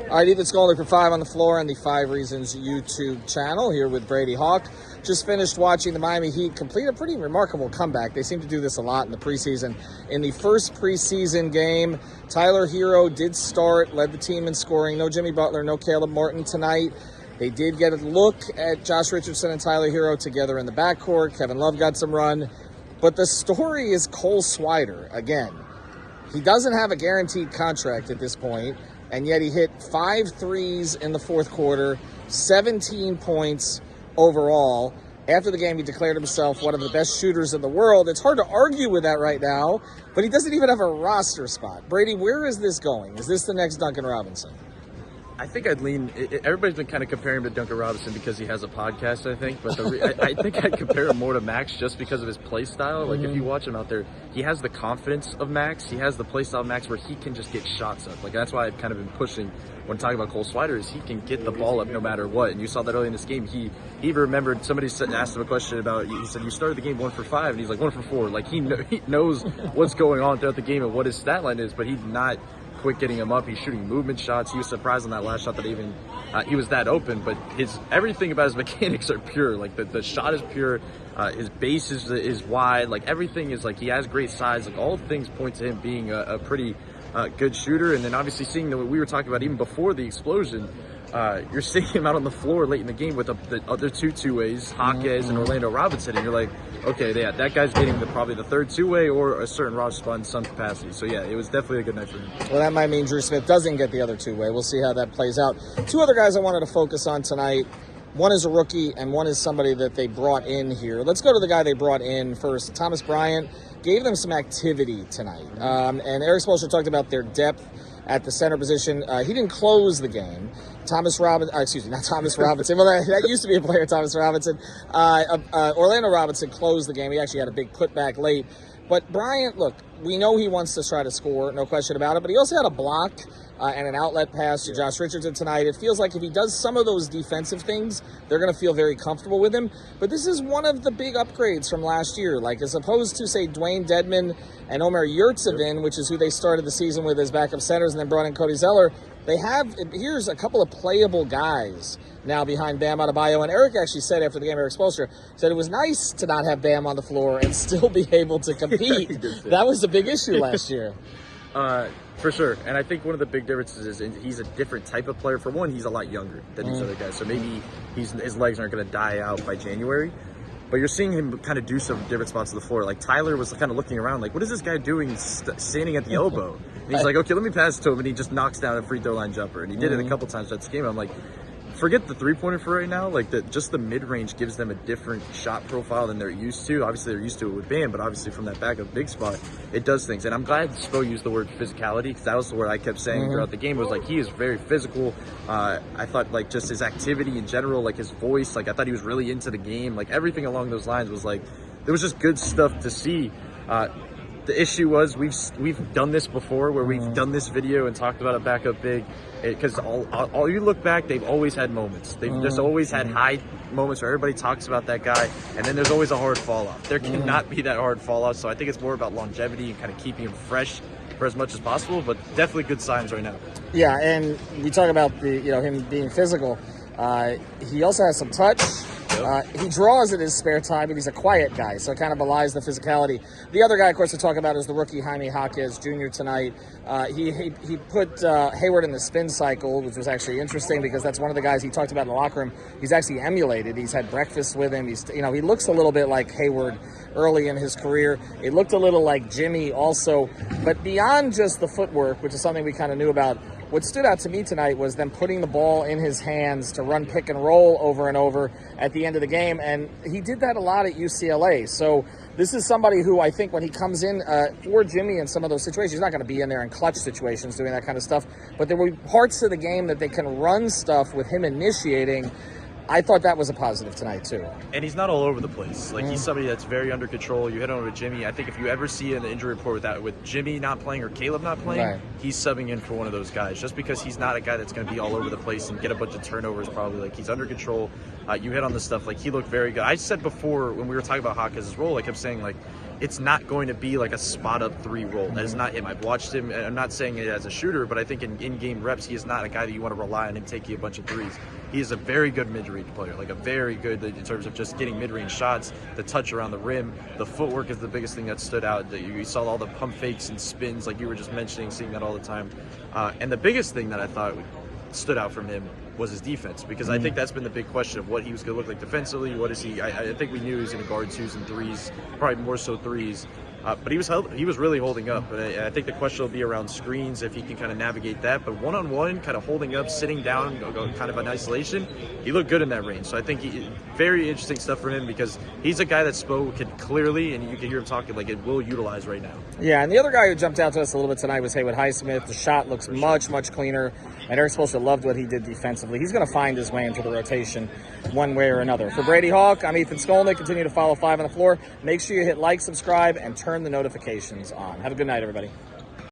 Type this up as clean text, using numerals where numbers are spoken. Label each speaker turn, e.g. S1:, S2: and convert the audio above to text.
S1: All right, Ethan Skolnick for 5 on the Floor on the 5 Reasons YouTube channel here with Brady Hawk. Just finished watching the Miami Heat complete a pretty remarkable comeback. They seem to do this a lot in the preseason. In the first preseason game, Tyler Hero did start, led the team in scoring. No Jimmy Butler, no Caleb Martin tonight. They did get a look at Josh Richardson and Tyler Hero together in the backcourt. Kevin Love got some run. But the story is Cole Swider again. He doesn't have a guaranteed contract at this point, and yet he hit 5 threes in the fourth quarter, 17 points overall. After the game, he declared himself one of the best shooters in the world. It's hard to argue with that right now, but he doesn't even have a roster spot. Brady, where is this going? Is this the next Duncan Robinson?
S2: I think I'd lean. Everybody's been kind of comparing him to Duncan Robinson because he has a podcast, I think. But I think I'd compare him more to Max just because of his play style. Like, if you watch him out there, he has the confidence of Max. He has the play style of Max where he can just get shots up. Like, that's why I've kind of been pushing when talking about Cole Swider is he can get the ball up no matter what. And you saw that early in this game. He even remembered somebody asked him a question about. He said you started the game 1 for 5, and he's like 1 for 4. Like he knows what's going on throughout the game and what his stat line is, but he's not quick getting him up. He's shooting movement shots. He was surprised on that last shot that even he was that open, but everything about his mechanics are pure. Like the shot is pure. His base is wide. Like everything is like he has great size. Like all things point to him being a pretty good shooter. And then obviously seeing what we were talking about even before the explosion, you're seeing him out on the floor late in the game with the other two-ways, Jaquez and Orlando Robinson, and you're like, okay, yeah, that guy's getting probably the third two-way or a certain roster spot in some capacity. So yeah, it was definitely a good night for him.
S1: Well, that might mean Drew Smith doesn't get the other two-way. We'll see how that plays out. 2 other guys I wanted to focus on tonight. One is a rookie, and one is somebody that they brought in here. Let's go to the guy they brought in first. Thomas Bryant gave them some activity tonight. And Eric Spoelstra talked about their depth at the center position. He didn't close the game. Not Thomas Robinson. Well, that used to be a player, Thomas Robinson. Orlando Robinson closed the game. He actually had a big putback late. But Bryant, look, we know he wants to try to score, no question about it, but he also had a block and an outlet pass to Josh Richardson tonight. It feels like if he does some of those defensive things, they're going to feel very comfortable with him. But this is one of the big upgrades from last year. Like, as opposed to, say, Dwayne Dedmon and Omer Yurtseven, which is who they started the season with as backup centers and then brought in Cody Zeller, here's a couple of playable guys now behind Bam Adebayo. And Eric actually said after the game, Eric Spoelstra said it was nice to not have Bam on the floor and still be able to compete. That was a big issue last year.
S2: For sure. And I think one of the big differences is he's a different type of player. For one, he's a lot younger than these other guys. So maybe his legs aren't going to die out by January. But you're seeing him kind of do some different spots of the floor. Like Tyler was kind of looking around like, what is this guy doing standing at the elbow? And he's like, okay, let me pass it to him. And he just knocks down a free throw line jumper. And he did it a couple times this game. I'm like, forget the three-pointer for right now. Like, just the mid-range gives them a different shot profile than they're used to. Obviously, they're used to it with Bam, but obviously from that backup big spot, it does things. And I'm glad Spo used the word physicality because that was the word I kept saying throughout the game. It was like, he is very physical. I thought, like, just his activity in general, like his voice, like I thought he was really into the game. Like, everything along those lines was like, there was just good stuff to see. The issue was we've done this before where we've done this video and talked about a backup big because all you look back, they've always had moments. They've just always had high moments where everybody talks about that guy, and then there's always a hard fall off. There cannot be that hard fall off, so I think it's more about longevity and kind of keeping him fresh for as much as possible, but definitely good signs right now.
S1: Yeah, and we talk about him being physical. He also has some touch. He draws in his spare time, but he's a quiet guy, so it kind of belies the physicality. The other guy, of course, to talk about is the rookie Jaime Jaquez Jr. tonight. He put Hayward in the spin cycle, which was actually interesting because that's one of the guys he talked about in the locker room. He's actually emulated. He's had breakfast with him. He looks a little bit like Hayward early in his career. It looked a little like Jimmy also. But beyond just the footwork, which is something we kind of knew about, what stood out to me tonight was them putting the ball in his hands to run pick and roll over and over at the end of the game. And he did that a lot at UCLA. So this is somebody who I think when he comes in for Jimmy in some of those situations, he's not going to be in there in clutch situations doing that kind of stuff. But there will be parts of the game that they can run stuff with him initiating. I thought that was a positive tonight, too.
S2: And he's not all over the place. Like, he's somebody that's very under control. You hit on with Jimmy. I think if you ever see an injury report with Jimmy not playing or Caleb not playing, he's subbing in for one of those guys. Just because he's not a guy that's going to be all over the place and get a bunch of turnovers probably. Like, he's under control. You hit on the stuff. Like, he looked very good. I said before when we were talking about Hawkins' role, I kept saying, like, it's not going to be like a spot up 3 role. That is not him. I've watched him, and I'm not saying it as a shooter, but I think in game reps, he is not a guy that you want to rely on and take you a bunch of threes. He is a very good mid-range player, like a very good in terms of just getting mid-range shots, the touch around the rim. The footwork is the biggest thing that stood out. You saw all the pump fakes and spins, like you were just mentioning, seeing that all the time. And the biggest thing that I thought stood out from him was his defense, because I think that's been the big question of what he was going to look like defensively. What is he? I think we knew he was going to guard 2s and 3s, probably more so 3s. But he was really holding up. But I think the question will be around screens, if he can kind of navigate that. But one-on-one, kind of holding up, sitting down, go kind of in isolation, he looked good in that range. So I think very interesting stuff for him, because he's a guy that Spo can clearly, and you can hear him talking, like it will utilize right now.
S1: Yeah, and the other guy who jumped out to us a little bit tonight was Haywood Highsmith. The shot looks much cleaner, and Eric Spoelstra loved what he did defensively. He's going to find his way into the rotation one way or another. For Brady Hawk, I'm Ethan Skolnick. Continue to follow 5 on the Floor. Make sure you hit like, subscribe, and turn the notifications on. Have a good night, everybody.